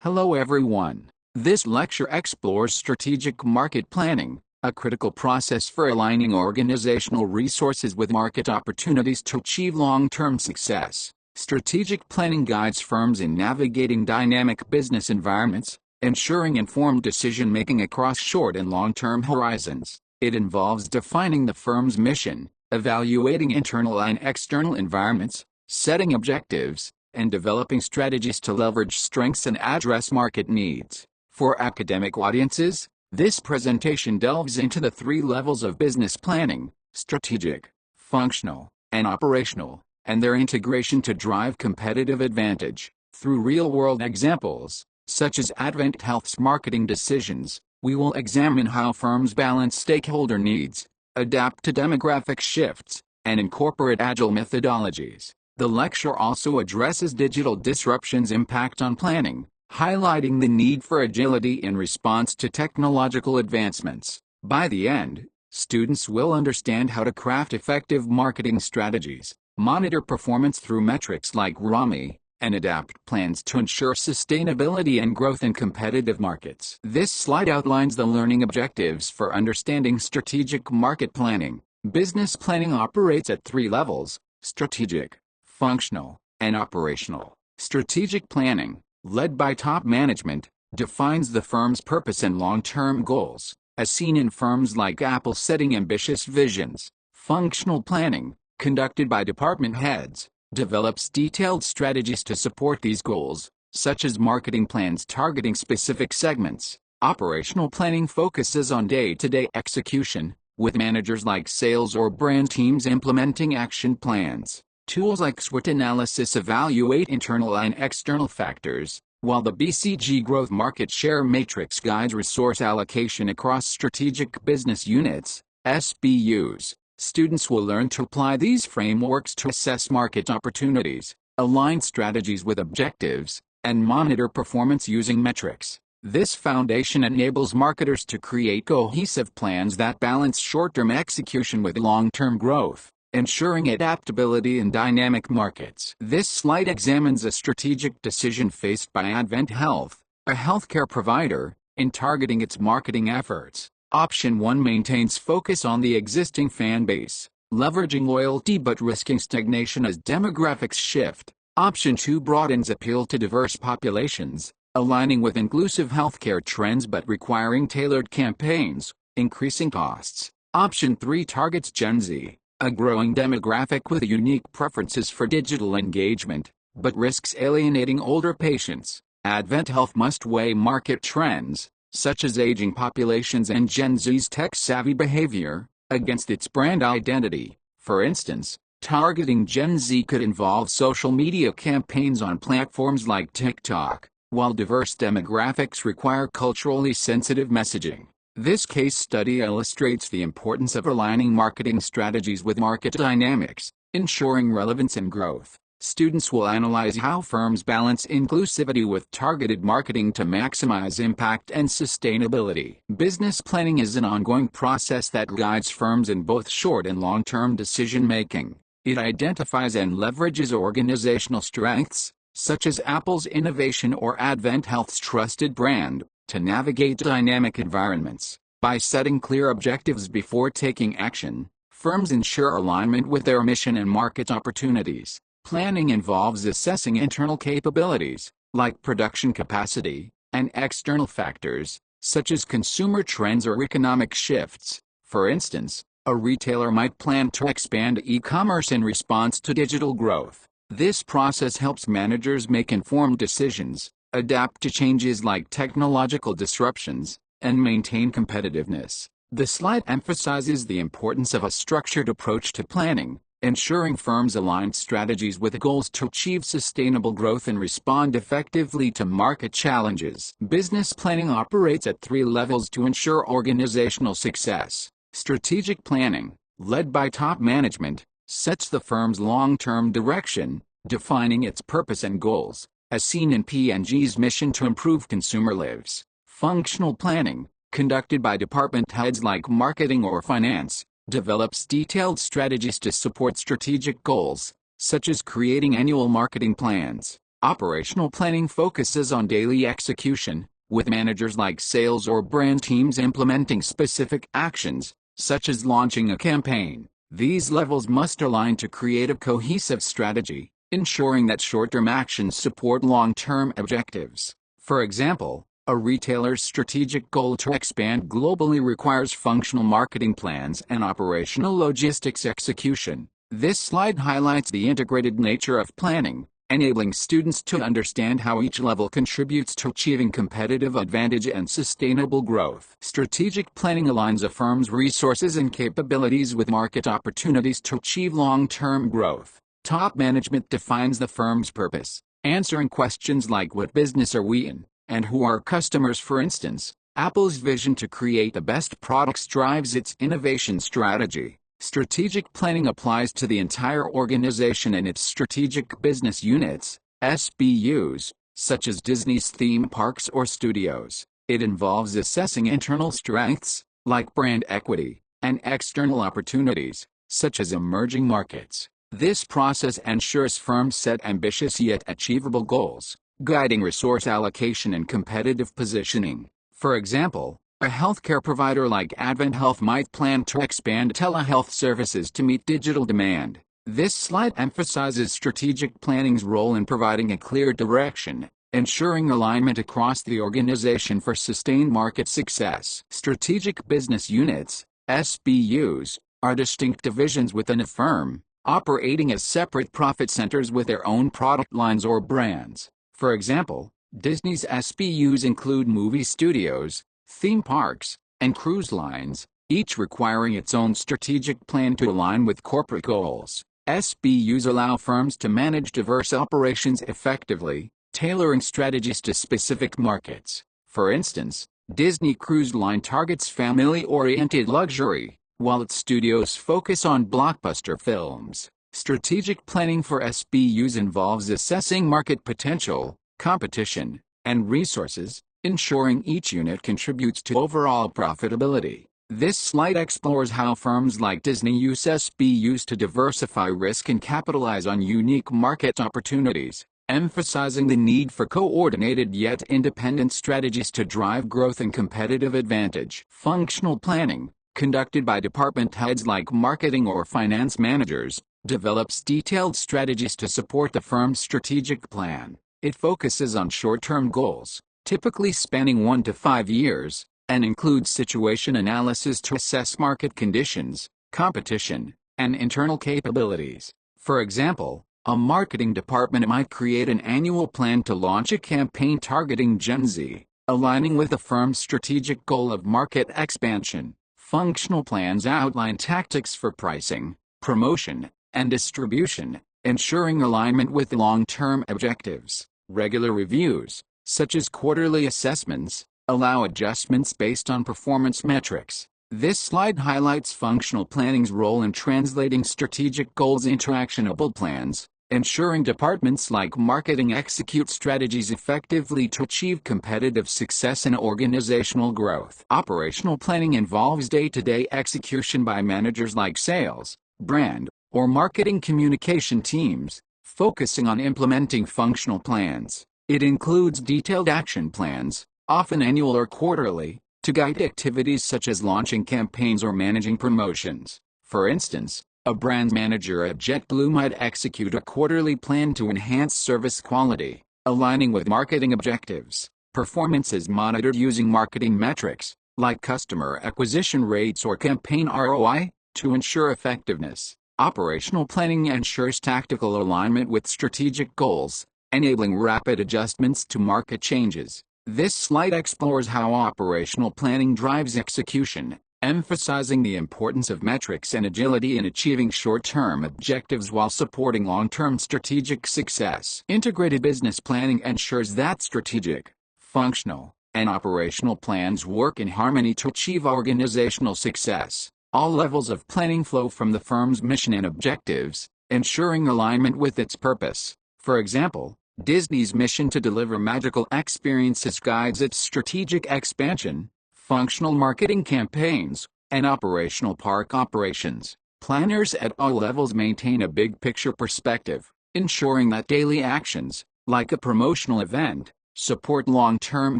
Hello everyone. This lecture explores strategic market planning, a critical process for aligning organizational resources with market opportunities to achieve long-term success. Strategic planning guides firms in navigating dynamic business environments, ensuring informed decision-making across short and long-term horizons. It involves defining the firm's mission, evaluating internal and external environments, setting objectives, and developing strategies to leverage strengths and address market needs. For academic audiences, this presentation delves into the three levels of business planning: strategic, functional, and operational, and their integration to drive competitive advantage. Through real-world examples, such as Advent Health's marketing decisions, we will examine how firms balance stakeholder needs, adapt to demographic shifts, and incorporate agile methodologies. The lecture also addresses digital disruption's impact on planning, highlighting the need for agility in response to technological advancements. By the end, students will understand how to craft effective marketing strategies, monitor performance through metrics like ROMI, and adapt plans to ensure sustainability and growth in competitive markets. This slide outlines the learning objectives for understanding strategic market planning. Business planning operates at three levels: strategic, functional, and operational. Strategic planning, led by top management, defines the firm's purpose and long-term goals, as seen in firms like Apple setting ambitious visions. Functional planning, conducted by department heads, develops detailed strategies to support these goals, such as marketing plans targeting specific segments. Operational planning focuses on day-to-day execution, with managers like sales or brand teams implementing action plans. Tools like SWOT analysis evaluate internal and external factors, while the BCG Growth Market Share Matrix guides resource allocation across strategic business units, SBUs. Students will learn to apply these frameworks to assess market opportunities, align strategies with objectives, and monitor performance using metrics. This foundation enables marketers to create cohesive plans that balance short-term execution with long-term growth, ensuring adaptability in dynamic markets. This slide examines a strategic decision faced by Advent Health, a healthcare provider, in targeting its marketing efforts. Option 1 maintains focus on the existing fan base, leveraging loyalty but risking stagnation as demographics shift. Option 2 broadens appeal to diverse populations, aligning with inclusive healthcare trends but requiring tailored campaigns, increasing costs. Option 3 targets Gen Z, a growing demographic with unique preferences for digital engagement, but risks alienating older patients. Advent Health must weigh market trends, such as aging populations and Gen Z's tech-savvy behavior, against its brand identity. For instance, targeting Gen Z could involve social media campaigns on platforms like TikTok, while diverse demographics require culturally sensitive messaging. This case study illustrates the importance of aligning marketing strategies with market dynamics, ensuring relevance and growth. Students will analyze how firms balance inclusivity with targeted marketing to maximize impact and sustainability. Business planning is an ongoing process that guides firms in both short and long-term decision-making. It identifies and leverages organizational strengths, such as Apple's innovation or Advent Health's trusted brand, to navigate dynamic environments. By setting clear objectives before taking action, firms ensure alignment with their mission and market opportunities. Planning involves assessing internal capabilities, like production capacity, and external factors, such as consumer trends or economic shifts. For instance, a retailer might plan to expand e-commerce in response to digital growth. This process helps managers make informed decisions, adapt to changes like technological disruptions, and maintain competitiveness. The slide emphasizes the importance of a structured approach to planning, ensuring firms align strategies with goals to achieve sustainable growth and respond effectively to market challenges. Business planning operates at three levels to ensure organizational success. Strategic planning, led by top management, sets the firm's long-term direction, defining its purpose and goals, as seen in P&G's mission to improve consumer lives. Functional planning, conducted by department heads like marketing or finance, develops detailed strategies to support strategic goals, such as creating annual marketing plans, Operational planning focuses on daily execution, with managers like sales or brand teams implementing specific actions, such as launching a campaign. These levels must align to create a cohesive strategy, ensuring that short-term actions support long-term objectives. For example, a retailer's strategic goal to expand globally requires functional marketing plans and operational logistics execution. This slide highlights the integrated nature of planning, enabling students to understand how each level contributes to achieving competitive advantage and sustainable growth. Strategic planning aligns a firm's resources and capabilities with market opportunities to achieve long-term growth. Top management defines the firm's purpose, answering questions like what business are we in, and who are customers. For instance, Apple's vision to create the best products drives its innovation strategy. Strategic planning applies to the entire organization and its strategic business units, SBUs, such as Disney's theme parks or studios. It involves assessing internal strengths, like brand equity, and external opportunities, such as emerging markets. This process ensures firms set ambitious yet achievable goals, guiding resource allocation and competitive positioning. For example, a healthcare provider like AdventHealth might plan to expand telehealth services to meet digital demand. This slide emphasizes strategic planning's role in providing a clear direction, ensuring alignment across the organization for sustained market success. Strategic business units, SBUs, are distinct divisions within a firm, operating as separate profit centers with their own product lines or brands. For example, Disney's SBUs include movie studios, theme parks, and cruise lines, each requiring its own strategic plan to align with corporate goals. SBUs allow firms to manage diverse operations effectively, tailoring strategies to specific markets. For instance, Disney Cruise Line targets family-oriented luxury, while its studios focus on blockbuster films. Strategic planning for SBUs involves assessing market potential, competition, and resources, ensuring each unit contributes to overall profitability. This slide explores how firms like Disney use SBUs to diversify risk and capitalize on unique market opportunities, emphasizing the need for coordinated yet independent strategies to drive growth and competitive advantage. Functional planning, conducted by department heads like marketing or finance managers, develops detailed strategies to support the firm's strategic plan. It focuses on short-term goals, typically spanning 1 to 5 years, and includes situation analysis to assess market conditions, competition, and internal capabilities. For example, a marketing department might create an annual plan to launch a campaign targeting Gen Z, aligning with the firm's strategic goal of market expansion. Functional plans outline tactics for pricing, promotion, and distribution, ensuring alignment with long-term objectives. Regular reviews, such as quarterly assessments, allow adjustments based on performance metrics. This slide highlights functional planning's role in translating strategic goals into actionable plans, ensuring departments like marketing execute strategies effectively to achieve competitive success and organizational growth. Operational planning involves day-to-day execution by managers like sales, brand, or marketing communication teams, focusing on implementing functional plans. It includes detailed action plans, often annual or quarterly, to guide activities such as launching campaigns or managing promotions. For instance, a brand manager at JetBlue might execute a quarterly plan to enhance service quality, aligning with marketing objectives. Performance is monitored using marketing metrics, like customer acquisition rates or campaign ROI, to ensure effectiveness. Operational planning ensures tactical alignment with strategic goals, enabling rapid adjustments to market changes. This slide explores how operational planning drives execution, emphasizing the importance of metrics and agility in achieving short-term objectives while supporting long-term strategic success. Integrated business planning ensures that strategic, functional, and operational plans work in harmony to achieve organizational success. All levels of planning flow from the firm's mission and objectives, ensuring alignment with its purpose. For example, Disney's mission to deliver magical experiences guides its strategic expansion, functional marketing campaigns, and operational park operations. Planners at all levels maintain a big-picture perspective, ensuring that daily actions, like a promotional event, support long-term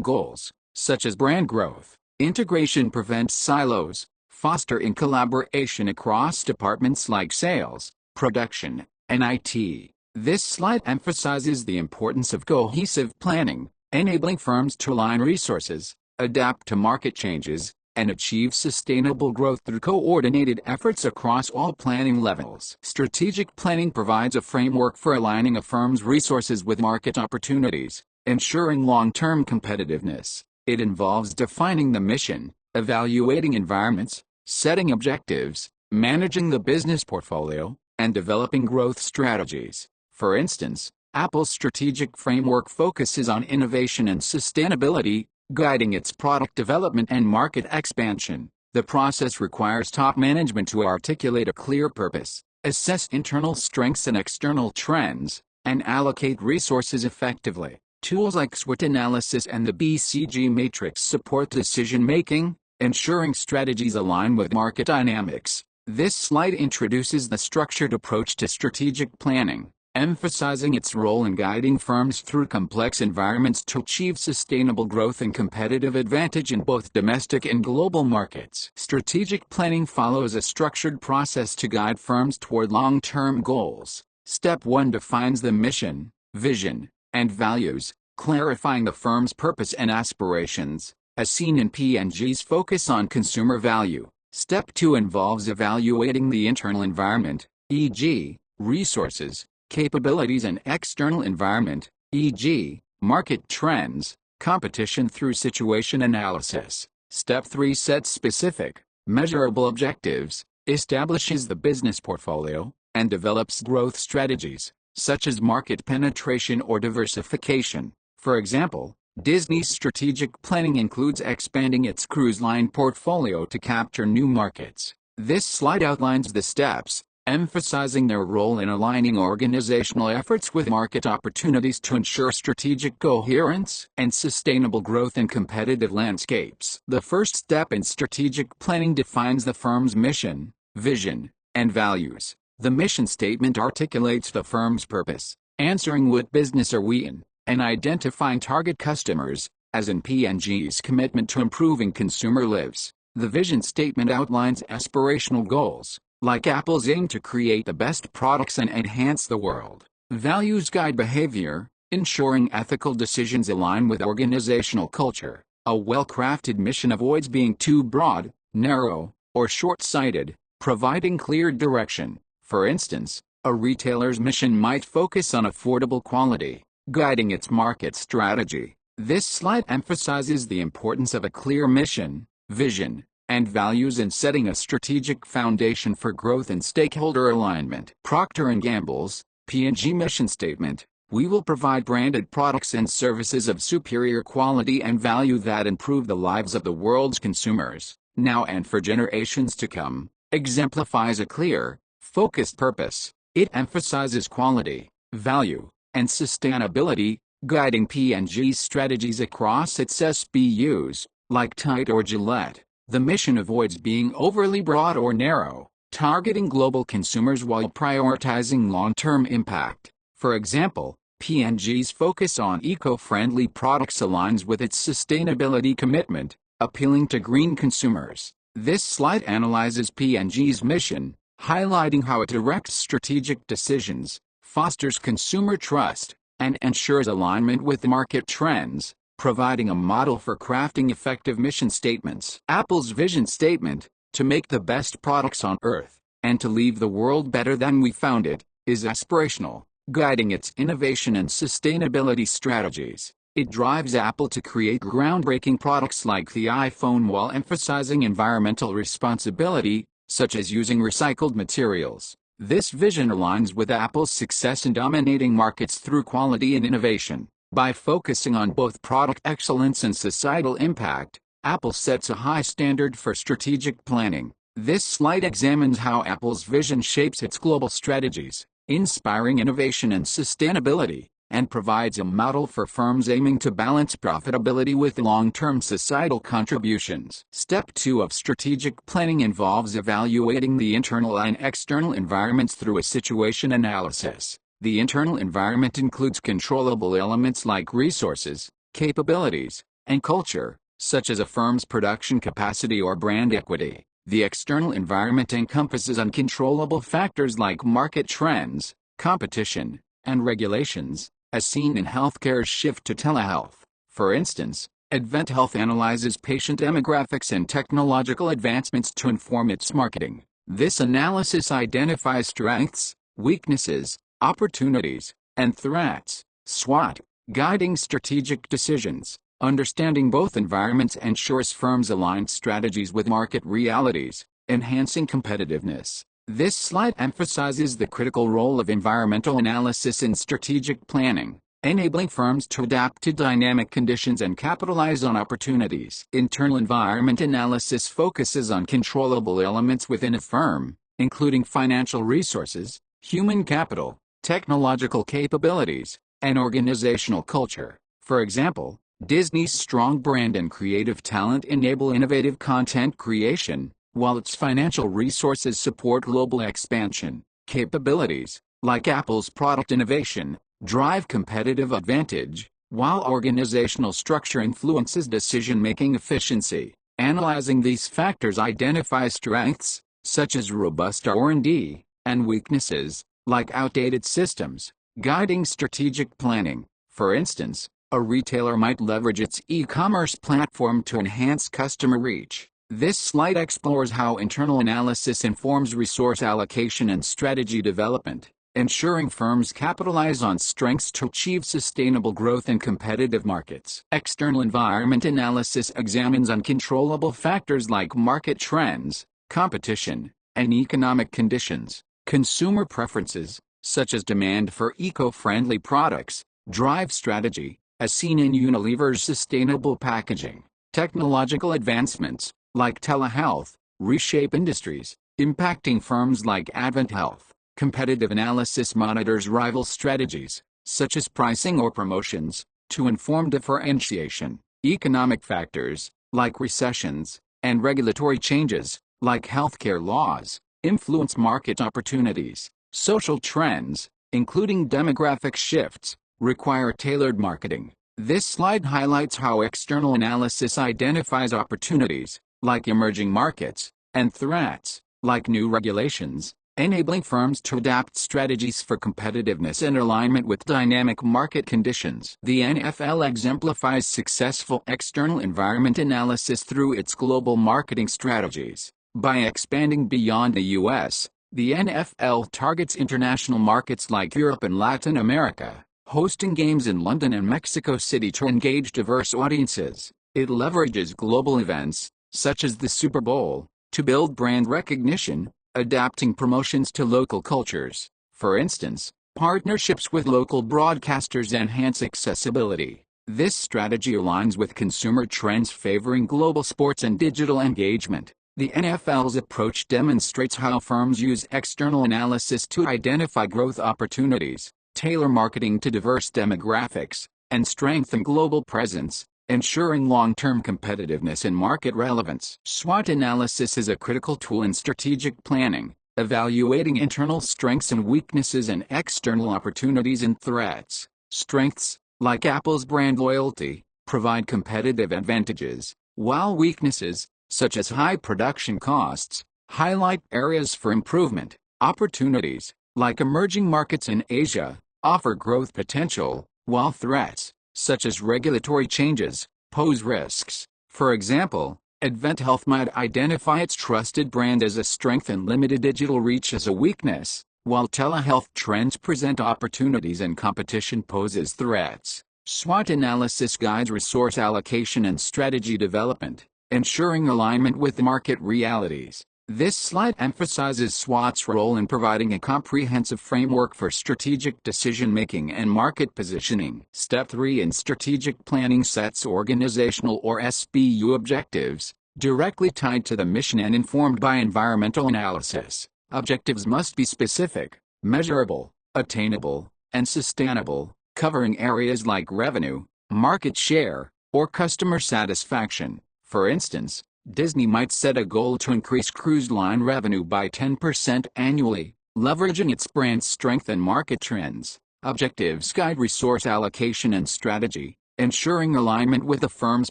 goals, such as brand growth. Integration prevents silos, fostering collaboration across departments like sales, production, and IT. This slide emphasizes the importance of cohesive planning, enabling firms to align resources, adapt to market changes, and achieve sustainable growth through coordinated efforts across all planning levels. Strategic planning provides a framework for aligning a firm's resources with market opportunities, ensuring long-term competitiveness. It involves defining the mission, evaluating environments, setting objectives, managing the business portfolio, and developing growth strategies. For instance, Apple's strategic framework focuses on innovation and sustainability, guiding its product development and market expansion. The process requires top management to articulate a clear purpose, assess internal strengths and external trends, and allocate resources effectively. Tools like SWOT analysis and the BCG matrix support decision-making, ensuring strategies align with market dynamics. This slide introduces the structured approach to strategic planning, emphasizing its role in guiding firms through complex environments to achieve sustainable growth and competitive advantage in both domestic and global markets. Strategic planning follows a structured process to guide firms toward long-term goals. Step 1 defines the mission, vision, and values, clarifying the firm's purpose and aspirations, as seen in P&G's focus on consumer value. Step 2 involves evaluating the internal environment, e.g., resources, capabilities, and external environment, e.g., market trends, competition through situation analysis. Step 3 sets specific, measurable objectives, establishes the business portfolio, and develops growth strategies, such as market penetration or diversification. For example, Disney's strategic planning includes expanding its cruise line portfolio to capture new markets. This slide outlines the steps, emphasizing their role in aligning organizational efforts with market opportunities to ensure strategic coherence and sustainable growth in competitive landscapes. The first step in strategic planning defines the firm's mission, vision, and values. The mission statement articulates the firm's purpose, answering what business are we in, and identifying target customers, as in P&G's commitment to improving consumer lives. The vision statement outlines aspirational goals, like Apple's aim to create the best products and enhance the world. Values guide behavior, ensuring ethical decisions align with organizational culture. A well-crafted mission avoids being too broad, narrow, or short-sighted, providing clear direction. For instance, a retailer's mission might focus on affordable quality, guiding its market strategy. This slide emphasizes the importance of a clear mission, vision, and values in setting a strategic foundation for growth and stakeholder alignment. Procter & Gamble's P&G mission statement: we will provide branded products and services of superior quality and value that improve the lives of the world's consumers, now and for generations to come, exemplifies a clear, focused purpose. It emphasizes quality, value, and sustainability, guiding P&G's strategies across its SBUs, like Tide or Gillette. The mission avoids being overly broad or narrow, targeting global consumers while prioritizing long-term impact. For example, P&G's focus on eco-friendly products aligns with its sustainability commitment, appealing to green consumers. This slide analyzes P&G's mission, highlighting how it directs strategic decisions, fosters consumer trust, and ensures alignment with market trends, providing a model for crafting effective mission statements. Apple's vision statement, to make the best products on Earth, and to leave the world better than we found it, is aspirational, guiding its innovation and sustainability strategies. It drives Apple to create groundbreaking products like the iPhone while emphasizing environmental responsibility, such as using recycled materials. This vision aligns with Apple's success in dominating markets through quality and innovation. By focusing on both product excellence and societal impact, Apple sets a high standard for strategic planning. This slide examines how Apple's vision shapes its global strategies, inspiring innovation and sustainability, and provides a model for firms aiming to balance profitability with long-term societal contributions. Step 2 of strategic planning involves evaluating the internal and external environments through a situation analysis. The internal environment includes controllable elements like resources, capabilities, and culture, such as a firm's production capacity or brand equity. The external environment encompasses uncontrollable factors like market trends, competition, and regulations, as seen in healthcare's shift to telehealth. For instance, AdventHealth analyzes patient demographics and technological advancements to inform its marketing. This analysis identifies strengths, weaknesses, opportunities, and threats, SWOT, guiding strategic decisions. Understanding both environments ensures firms align strategies with market realities, enhancing competitiveness. This slide emphasizes the critical role of environmental analysis in strategic planning, enabling firms to adapt to dynamic conditions and capitalize on opportunities. Internal environment analysis focuses on controllable elements within a firm, including financial resources, human capital, technological capabilities, and organizational culture. For example, Disney's strong brand and creative talent enable innovative content creation, while its financial resources support global expansion. Capabilities, like Apple's product innovation, drive competitive advantage, while organizational structure influences decision-making efficiency. Analyzing these factors identifies strengths, such as robust R&D, and weaknesses, like outdated systems, guiding strategic planning. For instance, a retailer might leverage its e-commerce platform to enhance customer reach. This slide explores how internal analysis informs resource allocation and strategy development, ensuring firms capitalize on strengths to achieve sustainable growth in competitive markets. External environment analysis examines uncontrollable factors like market trends, competition, and economic conditions. Consumer preferences, such as demand for eco-friendly products, drive strategy, as seen in Unilever's sustainable packaging. Technological advancements, like telehealth, reshape industries, impacting firms like AdventHealth. Competitive analysis monitors rival strategies, such as pricing or promotions, to inform differentiation. Economic factors, like recessions, and regulatory changes, like healthcare laws, influence market opportunities. Social trends, including demographic shifts, require tailored marketing. This slide highlights how external analysis identifies opportunities, like emerging markets, and threats, like new regulations, enabling firms to adapt strategies for competitiveness and alignment with dynamic market conditions. The NFL exemplifies successful external environment analysis through its global marketing strategies. By expanding beyond the U.S., the NFL targets international markets like Europe and Latin America, hosting games in London and Mexico City to engage diverse audiences. It leverages global events, such as the Super Bowl, to build brand recognition, adapting promotions to local cultures. For instance, partnerships with local broadcasters enhance accessibility. This strategy aligns with consumer trends favoring global sports and digital engagement. The NFL's approach demonstrates how firms use external analysis to identify growth opportunities, tailor marketing to diverse demographics, and strengthen global presence, ensuring long-term competitiveness and market relevance. SWOT analysis is a critical tool in strategic planning, evaluating internal strengths and weaknesses and external opportunities and threats. Strengths, like Apple's brand loyalty, provide competitive advantages, while weaknesses, such as high production costs, highlight areas for improvement. Opportunities, like emerging markets in Asia, offer growth potential, while threats, such as regulatory changes, pose risks. For example, AdventHealth might identify its trusted brand as a strength and limited digital reach as a weakness, while telehealth trends present opportunities and competition poses threats. SWOT analysis guides resource allocation and strategy development, ensuring alignment with market realities. This slide emphasizes SWOT's role in providing a comprehensive framework for strategic decision-making and market positioning. Step 3 in strategic planning sets organizational or SBU objectives, directly tied to the mission and informed by environmental analysis. Objectives must be specific, measurable, attainable, and sustainable, covering areas like revenue, market share, or customer satisfaction. For instance, Disney might set a goal to increase cruise line revenue by 10% annually, leveraging its brand strength and market trends. Objectives guide resource allocation and strategy, ensuring alignment with the firm's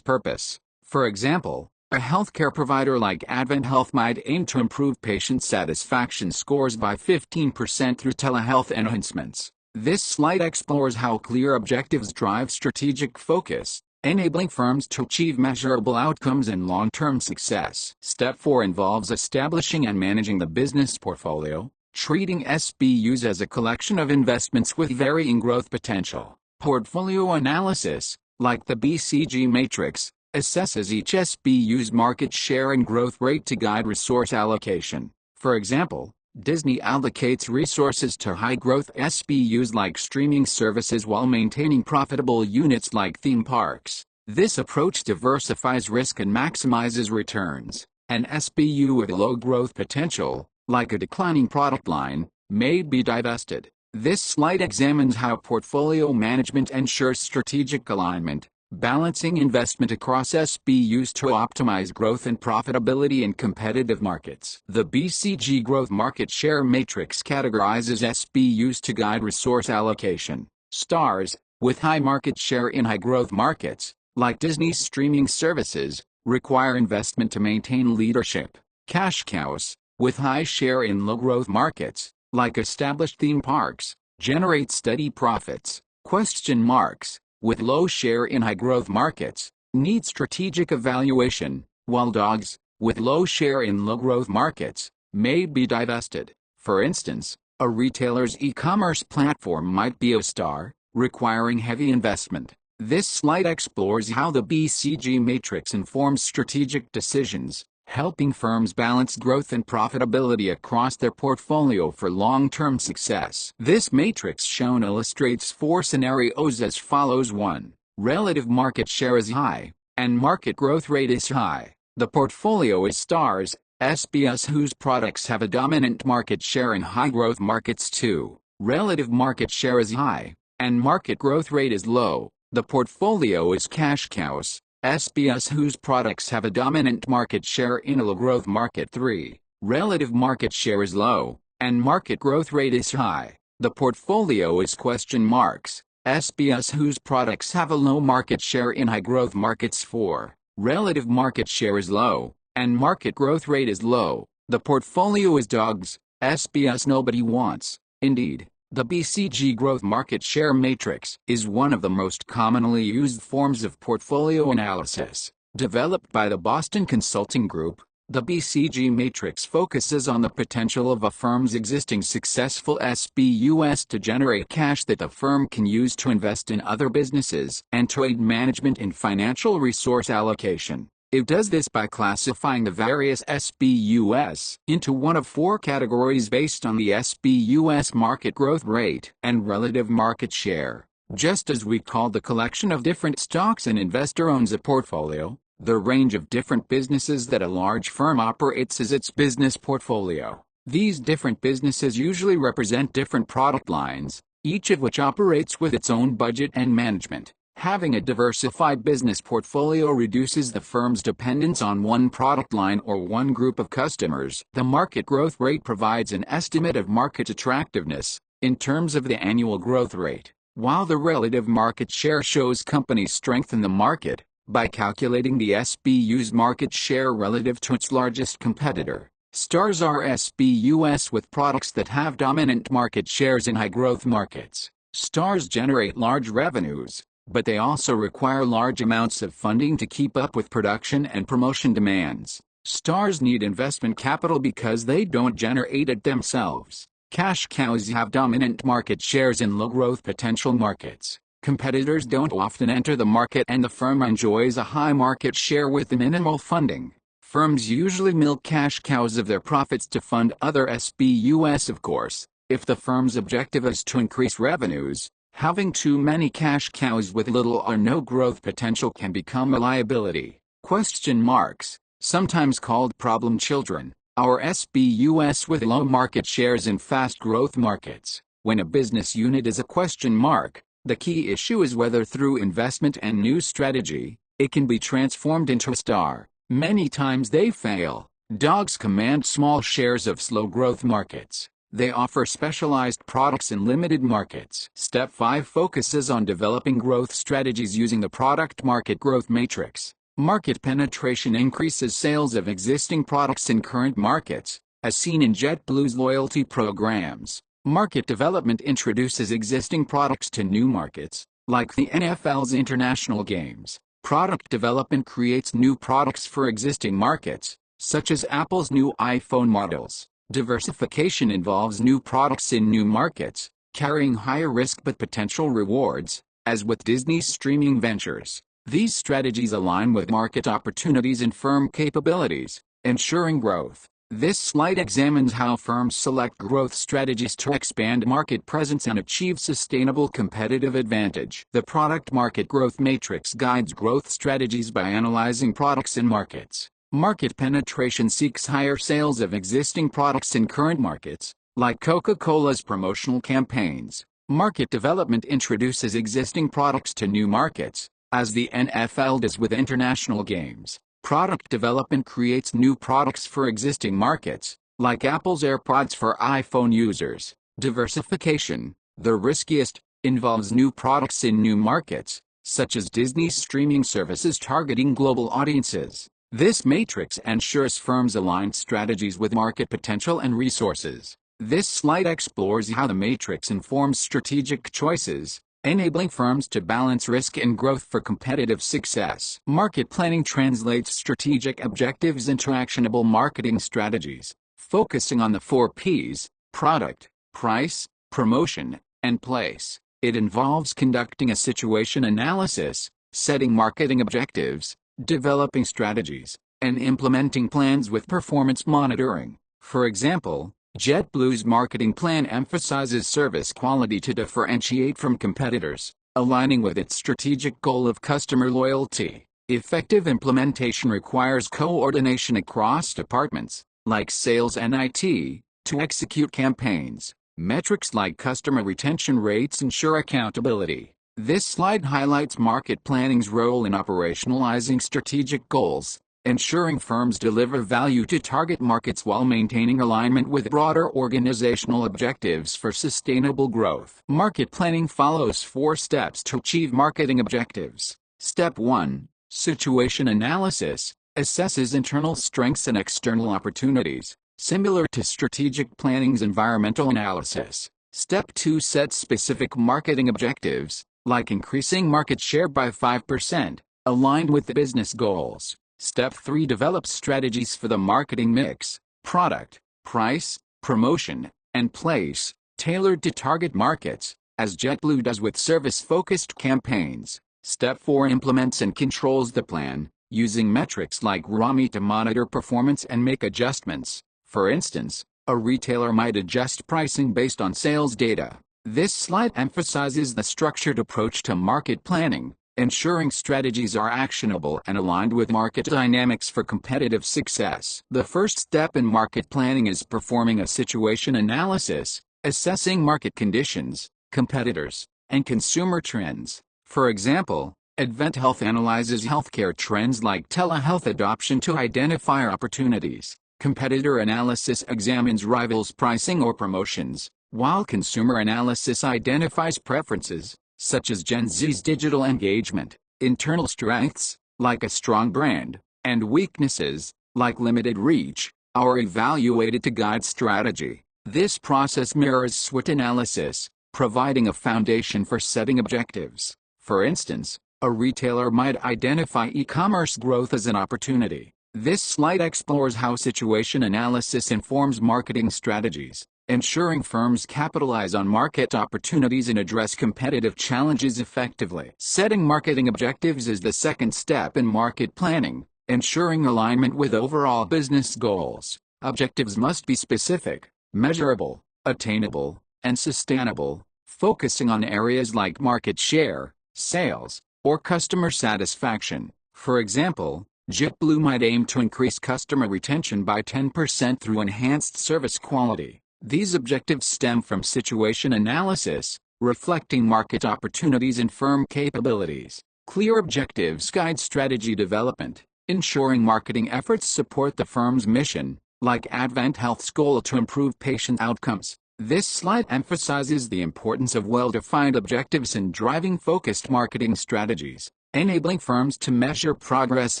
purpose. For example, a healthcare provider like Advent Health might aim to improve patient satisfaction scores by 15% through telehealth enhancements. This slide explores how clear objectives drive strategic focus, enabling firms to achieve measurable outcomes and long-term success. Step 4 involves establishing and managing the business portfolio, treating SBUs as a collection of investments with varying growth potential. Portfolio analysis, like the BCG matrix, assesses each SBU's market share and growth rate to guide resource allocation. For example, Disney allocates resources to high-growth SBUs like streaming services while maintaining profitable units like theme parks. This approach diversifies risk and maximizes returns. An SBU with low growth potential, like a declining product line, may be divested. This slide examines how portfolio management ensures strategic alignment, balancing investment across SBUs to optimize growth and profitability in competitive markets. The BCG Growth Market Share Matrix categorizes SBUs to guide resource allocation. Stars, with high market share in high-growth markets, like Disney's streaming services, require investment to maintain leadership. Cash cows, with high share in low-growth markets, like established theme parks, generate steady profits. Question marks, with low share in high-growth markets, need strategic evaluation, while dogs, with low share in low-growth markets, may be divested. For instance, a retailer's e-commerce platform might be a star, requiring heavy investment. This slide explores how the BCG matrix informs strategic decisions, helping firms balance growth and profitability across their portfolio for long-term success. This matrix shown illustrates 4 scenarios as follows. 1. Relative market share is high, and market growth rate is high. The portfolio is stars, SBS whose products have a dominant market share in high-growth markets. 2. Relative market share is high, and market growth rate is low. The portfolio is cash cows, SBS whose products have a dominant market share in a low-growth market. 3. Relative market share is low, and market growth rate is high. The portfolio is question marks, SBS whose products have a low market share in high-growth markets. 4. Relative market share is low, and market growth rate is low. The portfolio is dogs, SBS nobody wants. Indeed, the BCG Growth Market Share Matrix is one of the most commonly used forms of portfolio analysis. Developed by the Boston Consulting Group, the BCG Matrix focuses on the potential of a firm's existing successful SBUs to generate cash that the firm can use to invest in other businesses and to aid management in financial resource allocation. It does this by classifying the various SBUs into one of 4 categories based on the SBU's market growth rate and relative market share. Just as we call the collection of different stocks an investor owns a portfolio, the range of different businesses that a large firm operates is its business portfolio. These different businesses usually represent different product lines, each of which operates with its own budget and management. Having a diversified business portfolio reduces the firm's dependence on one product line or one group of customers. The market growth rate provides an estimate of market attractiveness in terms of the annual growth rate, while the relative market share shows companies' strength in the market by calculating the SBU's market share relative to its largest competitor. Stars are SBUs with products that have dominant market shares in high-growth markets. Stars generate large revenues, but they also require large amounts of funding to keep up with production and promotion demands. Stars need investment capital because they don't generate it themselves. Cash cows have dominant market shares in low-growth potential markets. Competitors don't often enter the market and the firm enjoys a high market share with minimal funding. Firms usually milk cash cows of their profits to fund other SBUs. Of course, if the firm's objective is to increase revenues, having too many cash cows with little or no growth potential can become a liability. Question marks, sometimes called problem children, are SBUs with low market shares in fast growth markets. When a business unit is a question mark, the key issue is whether through investment and new strategy, it can be transformed into a star. Many times they fail. Dogs command small shares of slow growth markets. They offer specialized products in limited markets. Step 5 focuses on developing growth strategies using the product market growth matrix. Market penetration increases sales of existing products in current markets, as seen in JetBlue's loyalty programs. Market development introduces existing products to new markets, like the NFL's international games. Product development creates new products for existing markets, such as Apple's new iPhone models. Diversification involves new products in new markets, carrying higher risk but potential rewards, as with Disney's streaming ventures. These strategies align with market opportunities and firm capabilities, ensuring growth. This slide examines how firms select growth strategies to expand market presence and achieve sustainable competitive advantage. The product market growth matrix guides growth strategies by analyzing products and markets. Market penetration seeks higher sales of existing products in current markets, like Coca-Cola's promotional campaigns. Market development introduces existing products to new markets, as the NFL does with international games. Product development creates new products for existing markets, like Apple's AirPods for iPhone users. Diversification, the riskiest, involves new products in new markets, such as Disney's streaming services targeting global audiences. This matrix ensures firms align strategies with market potential and resources. This slide explores how the matrix informs strategic choices, enabling firms to balance risk and growth for competitive success. Market planning translates strategic objectives into actionable marketing strategies, focusing on the 4 Ps: product, price, promotion, and place. It involves conducting a situation analysis, setting marketing objectives, developing strategies, and implementing plans with performance monitoring. For example, JetBlue's marketing plan emphasizes service quality to differentiate from competitors, aligning with its strategic goal of customer loyalty. Effective implementation requires coordination across departments, like sales and IT, to execute campaigns. Metrics like customer retention rates ensure accountability. This slide highlights market planning's role in operationalizing strategic goals, ensuring firms deliver value to target markets while maintaining alignment with broader organizational objectives for sustainable growth. Market planning follows 4 steps to achieve marketing objectives. Step 1. Situation analysis assesses internal strengths and external opportunities, similar to strategic planning's environmental analysis. Step 2 sets specific marketing objectives, like increasing market share by 5%, aligned with the business goals. Step 3 develops strategies for the marketing mix, product, price, promotion, and place, tailored to target markets, as JetBlue does with service-focused campaigns. Step 4 implements and controls the plan, using metrics like ROMI to monitor performance and make adjustments. For instance, a retailer might adjust pricing based on sales data. This slide emphasizes the structured approach to market planning, ensuring strategies are actionable and aligned with market dynamics for competitive success. The first step in market planning is performing a situation analysis, assessing market conditions, competitors, and consumer trends. For example, Advent Health analyzes healthcare trends like telehealth adoption to identify opportunities. Competitor analysis examines rivals' pricing or promotions, while consumer analysis identifies preferences, such as Gen Z's digital engagement. Internal strengths, like a strong brand, and weaknesses, like limited reach, are evaluated to guide strategy. This process mirrors SWOT analysis, providing a foundation for setting objectives. For instance, a retailer might identify e-commerce growth as an opportunity. This slide explores how situation analysis informs marketing strategies, ensuring firms capitalize on market opportunities and address competitive challenges effectively. Setting marketing objectives is the second step in market planning, ensuring alignment with overall business goals. Objectives must be specific, measurable, attainable, and sustainable, focusing on areas like market share, sales, or customer satisfaction. For example, JetBlue might aim to increase customer retention by 10% through enhanced service quality. These objectives stem from situation analysis, reflecting market opportunities and firm capabilities. Clear objectives guide strategy development, ensuring marketing efforts support the firm's mission, like Advent Health's goal to improve patient outcomes. This slide emphasizes the importance of well-defined objectives in driving focused marketing strategies, enabling firms to measure progress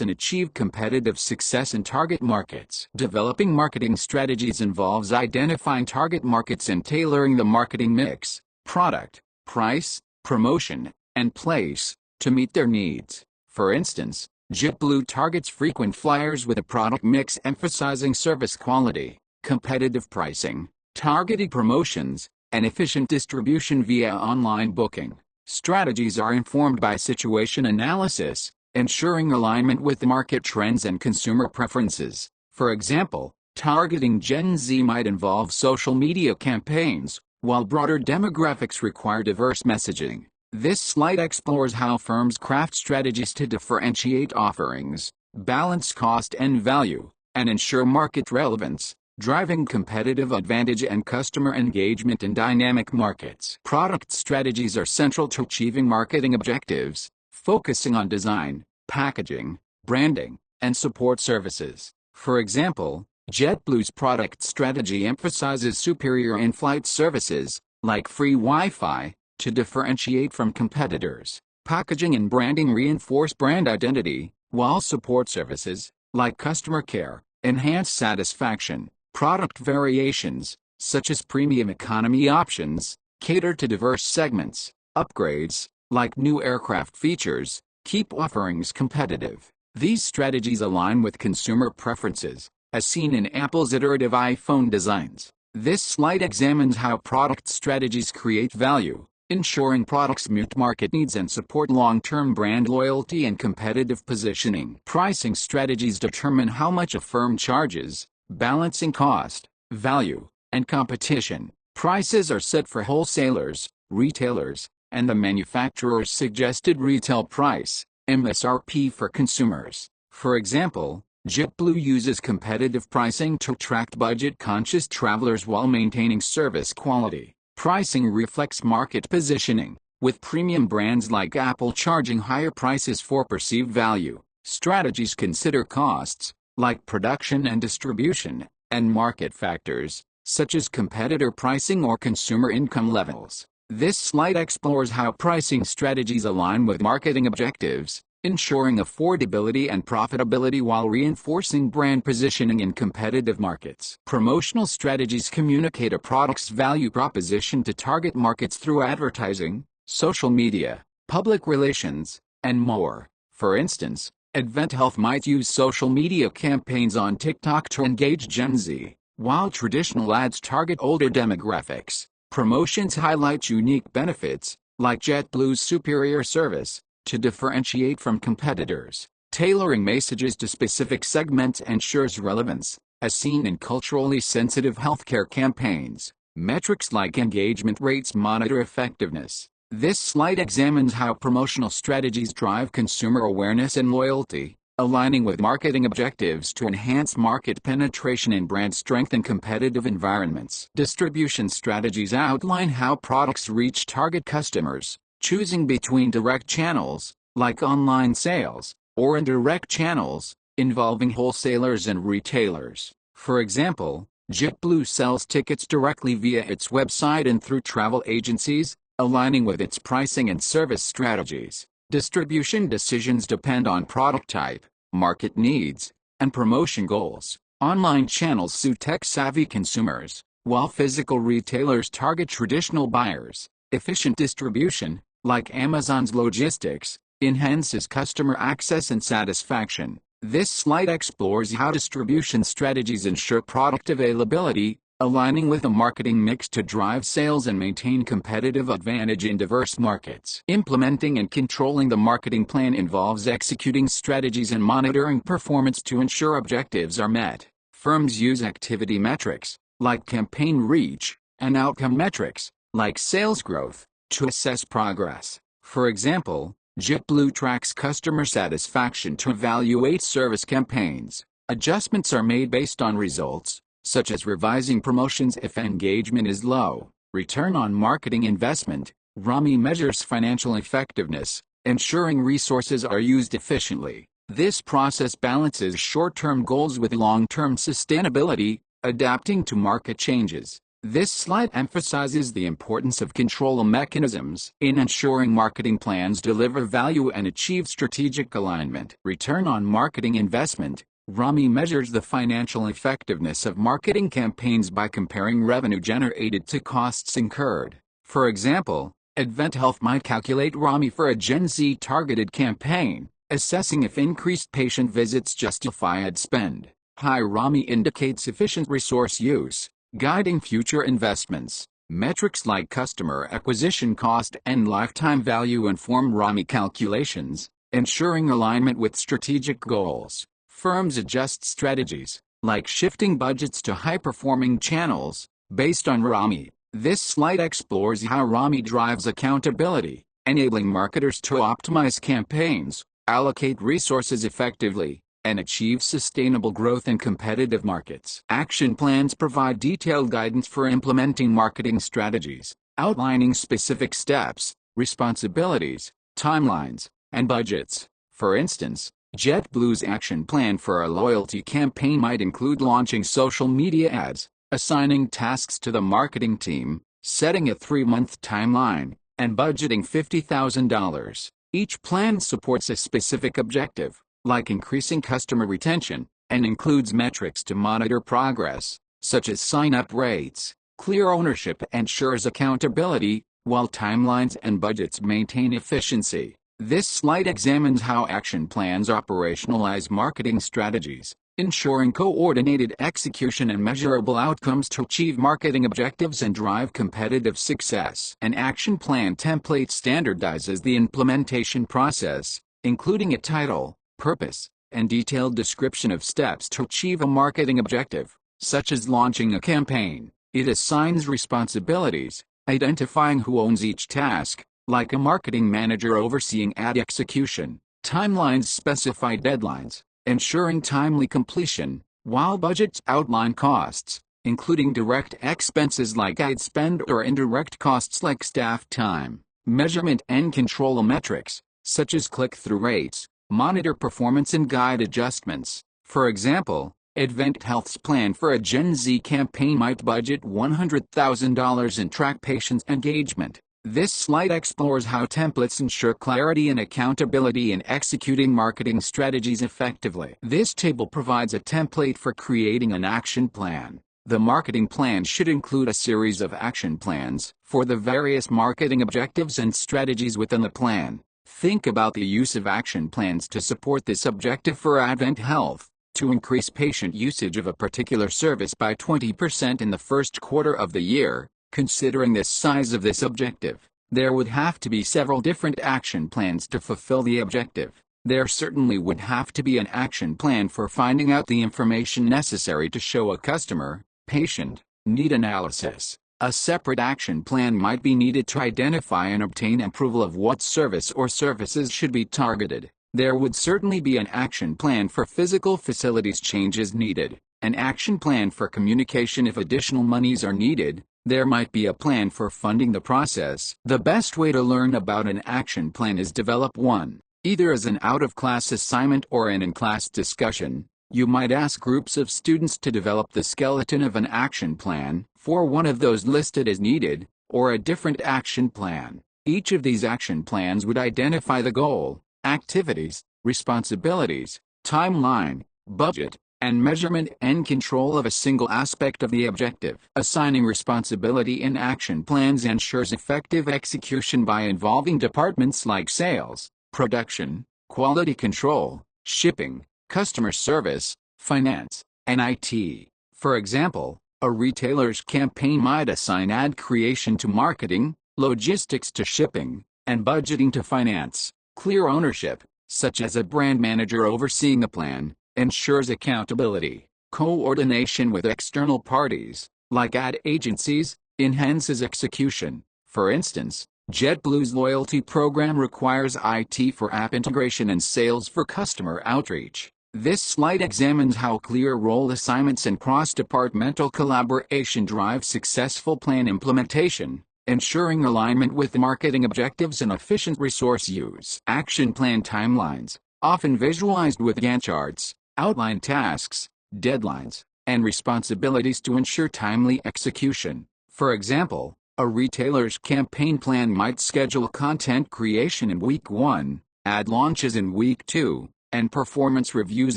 and achieve competitive success in target markets. Developing marketing strategies involves identifying target markets and tailoring the marketing mix, product, price, promotion, and place to meet their needs. For instance, JetBlue targets frequent flyers with a product mix emphasizing service quality, competitive pricing, targeted promotions, and efficient distribution via online booking. Strategies are informed by situation analysis, ensuring alignment with market trends and consumer preferences. For example, targeting Gen Z might involve social media campaigns, while broader demographics require diverse messaging. This slide explores how firms craft strategies to differentiate offerings, balance cost and value, and ensure market relevance, driving competitive advantage and customer engagement in dynamic markets. Product strategies are central to achieving marketing objectives, focusing on design, packaging, branding, and support services. For example, JetBlue's product strategy emphasizes superior in-flight services, like free Wi-Fi, to differentiate from competitors. Packaging and branding reinforce brand identity, while support services, like customer care, enhance satisfaction. Product variations, such as premium economy options, cater to diverse segments. Upgrades, like new aircraft features, keep offerings competitive. These strategies align with consumer preferences, as seen in Apple's iterative iPhone designs. This slide examines how product strategies create value, ensuring products meet market needs and support long-term brand loyalty and competitive positioning. Pricing strategies determine how much a firm charges, balancing cost, value, and competition. Prices are set for wholesalers, retailers, and the manufacturer's suggested retail price, MSRP, for consumers. For example, JetBlue uses competitive pricing to attract budget-conscious travelers while maintaining service quality. Pricing reflects market positioning, with premium brands like Apple charging higher prices for perceived value. Strategies consider costs, like production and distribution, and market factors, such as competitor pricing or consumer income levels. This slide explores how pricing strategies align with marketing objectives, ensuring affordability and profitability while reinforcing brand positioning in competitive markets. Promotional strategies communicate a product's value proposition to target markets through advertising, social media, public relations, and more. For instance, AdventHealth might use social media campaigns on TikTok to engage Gen Z, while traditional ads target older demographics. Promotions highlight unique benefits, like JetBlue's superior service, to differentiate from competitors. Tailoring messages to specific segments ensures relevance, as seen in culturally sensitive healthcare campaigns. Metrics like engagement rates monitor effectiveness. This slide examines how promotional strategies drive consumer awareness and loyalty, aligning with marketing objectives to enhance market penetration and brand strength in competitive environments. Distribution strategies outline how products reach target customers, choosing between direct channels, like online sales, or indirect channels, involving wholesalers and retailers. For example, JetBlue sells tickets directly via its website and through travel agencies, aligning with its pricing and service strategies. Distribution decisions depend on product type, market needs, and promotion goals. Online channels suit tech-savvy consumers, while physical retailers target traditional buyers. Efficient distribution, like Amazon's logistics, enhances customer access and satisfaction. This slide explores how distribution strategies ensure product availability, aligning with a marketing mix to drive sales and maintain competitive advantage in diverse markets. Implementing and controlling the marketing plan involves executing strategies and monitoring performance to ensure objectives are met. Firms use activity metrics, like campaign reach, and outcome metrics, like sales growth, to assess progress. For example, JetBlue tracks customer satisfaction to evaluate service campaigns. Adjustments are made based on results, such as revising promotions if engagement is low. Return on marketing investment, ROMI, measures financial effectiveness, ensuring resources are used efficiently. This process balances short-term goals with long-term sustainability, adapting to market changes. This slide emphasizes the importance of control mechanisms in ensuring marketing plans deliver value and achieve strategic alignment. Return on marketing investment. ROMI measures the financial effectiveness of marketing campaigns by comparing revenue generated to costs incurred. For example, Advent Health might calculate ROMI for a Gen Z targeted campaign, assessing if increased patient visits justify ad spend. High ROMI indicates efficient resource use, guiding future investments. Metrics like customer acquisition cost and lifetime value inform ROMI calculations, ensuring alignment with strategic goals. Firms adjust strategies, like shifting budgets to high-performing channels, based on ROMI. This slide explores how ROMI drives accountability, enabling marketers to optimize campaigns, allocate resources effectively, and achieve sustainable growth in competitive markets. Action plans provide detailed guidance for implementing marketing strategies, outlining specific steps, responsibilities, timelines, and budgets. For instance, JetBlue's action plan for a loyalty campaign might include launching social media ads, assigning tasks to the marketing team, setting a 3-month timeline, and budgeting $50,000. Each plan supports a specific objective, like increasing customer retention, and includes metrics to monitor progress, such as sign-up rates. Clear ownership ensures accountability, while timelines and budgets maintain efficiency. This slide examines how action plans operationalize marketing strategies, ensuring coordinated execution and measurable outcomes to achieve marketing objectives and drive competitive success. An action plan template standardizes the implementation process, including a title, purpose, and detailed description of steps to achieve a marketing objective, such as launching a campaign. It assigns responsibilities, identifying who owns each task, like a marketing manager overseeing ad execution. Timelines specify deadlines, ensuring timely completion, while budgets outline costs, including direct expenses like ad spend or indirect costs like staff time. Measurement and control metrics, such as click-through rates, monitor performance and guide adjustments. For example, Advent Health's plan for a Gen Z campaign might budget $100,000 and track patients' engagement. This slide explores how templates ensure clarity and accountability in executing marketing strategies effectively. This table provides a template for creating an action plan. The marketing plan should include a series of action plans for the various marketing objectives and strategies within the plan. Think about the use of action plans to support this objective for Advent Health. To increase patient usage of a particular service by 20% in the first quarter of the year, considering the size of this objective, there would have to be several different action plans to fulfill the objective. There certainly would have to be an action plan for finding out the information necessary to show a customer, patient, need analysis. A separate action plan might be needed to identify and obtain approval of what service or services should be targeted. There would certainly be an action plan for physical facilities changes needed, an action plan for communication if additional monies are needed. There might be a plan for funding the process. The best way to learn about an action plan is develop one, either as an out-of-class assignment or an in-class discussion. You might ask groups of students to develop the skeleton of an action plan for one of those listed as needed, or a different action plan. Each of these action plans would identify the goal, activities, responsibilities, timeline, budget, and measurement and control of a single aspect of the objective. Assigning responsibility in action plans ensures effective execution by involving departments like sales, production, quality control, shipping, customer service, finance, and IT. For example, a retailer's campaign might assign ad creation to marketing, logistics to shipping, and budgeting to finance. Clear ownership, such as a brand manager overseeing the plan, ensures accountability. Coordination with external parties, like ad agencies, enhances execution. For instance, JetBlue's loyalty program requires IT for app integration and sales for customer outreach. This slide examines how clear role assignments and cross-departmental collaboration drive successful plan implementation, ensuring alignment with marketing objectives and efficient resource use. Action plan timelines, often visualized with Gantt charts, outline tasks, deadlines, and responsibilities to ensure timely execution. For example, a retailer's campaign plan might schedule content creation in week 1, ad launches in week 2, and performance reviews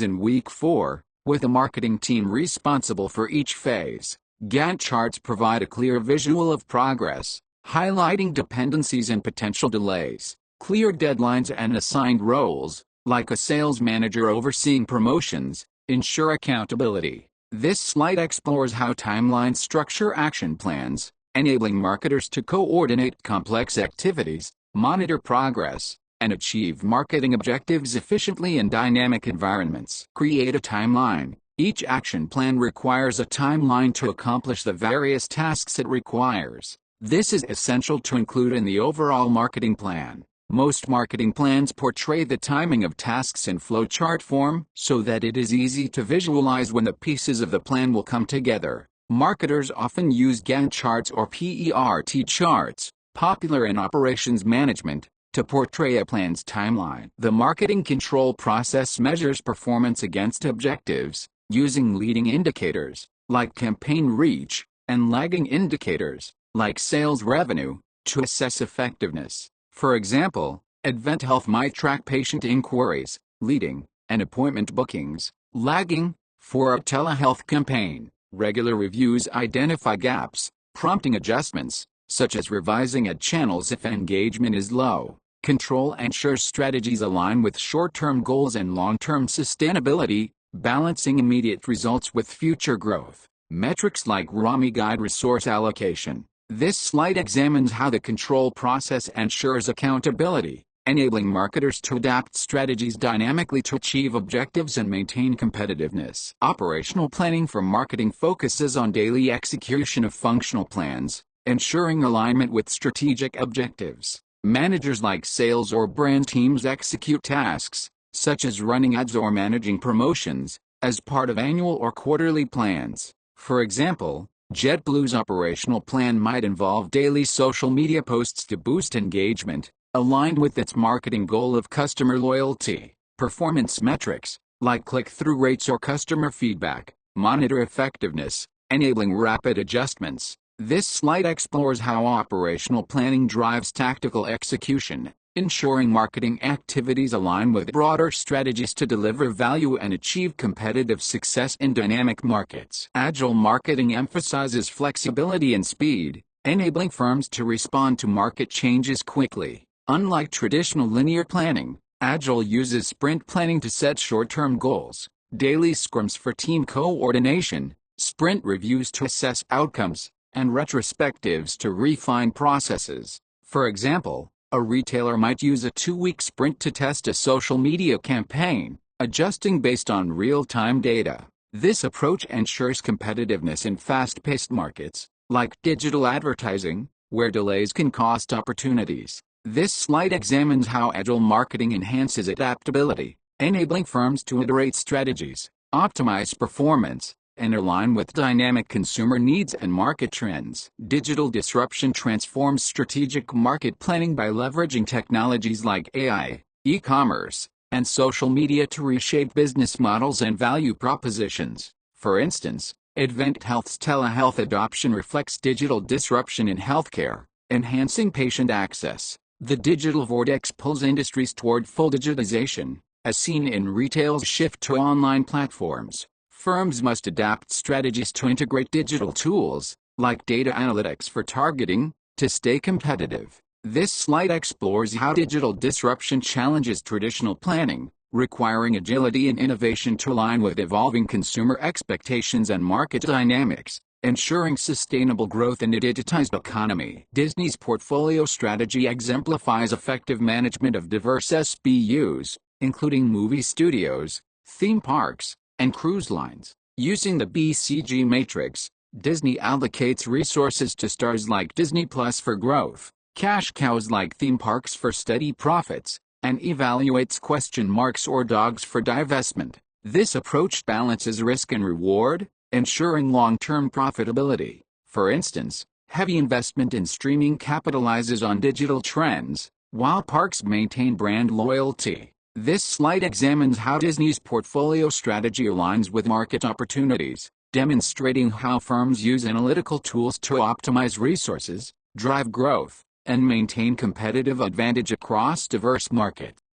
in week 4, with a marketing team responsible for each phase. Gantt charts provide a clear visual of progress, highlighting dependencies and potential delays. Clear deadlines and assigned roles, like a sales manager overseeing promotions, ensure accountability. This slide explores how timelines structure action plans, enabling marketers to coordinate complex activities, monitor progress, and achieve marketing objectives efficiently in dynamic environments. Create a timeline. Each action plan requires a timeline to accomplish the various tasks it requires. This is essential to include in the overall marketing plan. Most marketing plans portray the timing of tasks in flowchart form so that it is easy to visualize when the pieces of the plan will come together. Marketers often use Gantt charts or PERT charts, popular in operations management, to portray a plan's timeline. The marketing control process measures performance against objectives, using leading indicators, like campaign reach, and lagging indicators, like sales revenue, to assess effectiveness. For example, AdventHealth might track patient inquiries, leading, and appointment bookings, lagging, for a telehealth campaign. Regular reviews identify gaps, prompting adjustments, such as revising ad channels if engagement is low. Control ensures strategies align with short-term goals and long-term sustainability, balancing immediate results with future growth. Metrics like ROMI guide resource allocation. This slide examines how the control process ensures accountability, enabling marketers to adapt strategies dynamically to achieve objectives and maintain competitiveness. Operational planning for marketing focuses on daily execution of functional plans, ensuring alignment with strategic objectives. Managers like sales or brand teams execute tasks, such as running ads or managing promotions, as part of annual or quarterly plans. For example, JetBlue's operational plan might involve daily social media posts to boost engagement, aligned with its marketing goal of customer loyalty. Performance metrics, like click-through rates or customer feedback, monitor effectiveness, enabling rapid adjustments. This slide explores how operational planning drives tactical execution, ensuring marketing activities align with broader strategies to deliver value and achieve competitive success in dynamic markets. Agile marketing emphasizes flexibility and speed, enabling firms to respond to market changes quickly. Unlike traditional linear planning, Agile uses sprint planning to set short-term goals, daily scrums for team coordination, sprint reviews to assess outcomes, and retrospectives to refine processes. For example, a retailer might use a 2-week sprint to test a social media campaign, adjusting based on real-time data. This approach ensures competitiveness in fast-paced markets, like digital advertising, where delays can cost opportunities. This slide examines how agile marketing enhances adaptability, enabling firms to iterate strategies, optimize performance, and align with dynamic consumer needs and market trends. Digital disruption transforms strategic market planning by leveraging technologies like AI, e-commerce, and social media to reshape business models and value propositions. For instance, AdventHealth's telehealth adoption reflects digital disruption in healthcare, enhancing patient access. The digital vortex pulls industries toward full digitization, as seen in retail's shift to online platforms. Firms must adapt strategies to integrate digital tools, like data analytics for targeting, to stay competitive. This slide explores how digital disruption challenges traditional planning, requiring agility and innovation to align with evolving consumer expectations and market dynamics, ensuring sustainable growth in a digitized economy. Disney's portfolio strategy exemplifies effective management of diverse SBUs, including movie studios, theme parks, and cruise lines. Using the BCG matrix, Disney allocates resources to stars like Disney Plus for growth, cash cows like theme parks for steady profits, and evaluates question marks or dogs for divestment. This approach balances risk and reward, ensuring long-term profitability. For instance, heavy investment in streaming capitalizes on digital trends, while parks maintain brand loyalty. This slide examines how Disney's portfolio strategy aligns with market opportunities. demonstrating how firms use analytical tools to optimize resources, drive growth, and maintain competitive advantage across diverse markets.